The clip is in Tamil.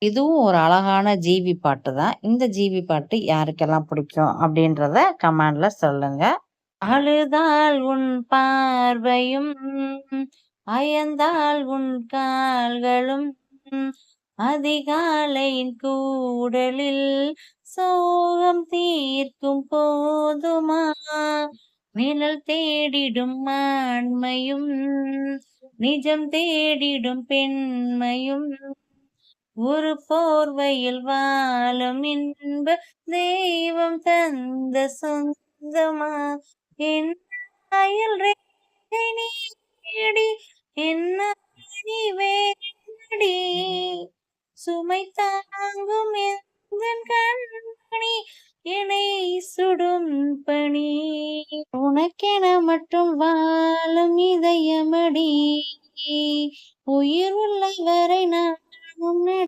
இதுவும் ஒரு அழகான ஜிவி பாட்டு தான். இந்த ஜிவி பாட்டு யாருக்கெல்லாம் பிடிக்கும் அப்படின்றத கமெண்ட்ல சொல்லுங்க. அழுதால் உன் பார்வையும், அயர்ந்தால் உன் கால்களும், அதிகாலையின் கூடலில் சோகம் தீர்க்கும் போதுமா, நிழல் தேடிடும் ஆண்மையும், நிஜம் தேடிடும் பெண்மையும், ஒரு போர்வையில் வாழும் இன்ப தெய்வம் தந்த சொந்தமா, என் அயல் ரேகை நீடி என்ன நீ வேடி, சுமை தாங்கும் எந்தன் கண்மணி, என்னை சுடும் பணி, உனக்கென மட்டும் வாழும் இதயமடி, உயிர் உள்ளவரை நான்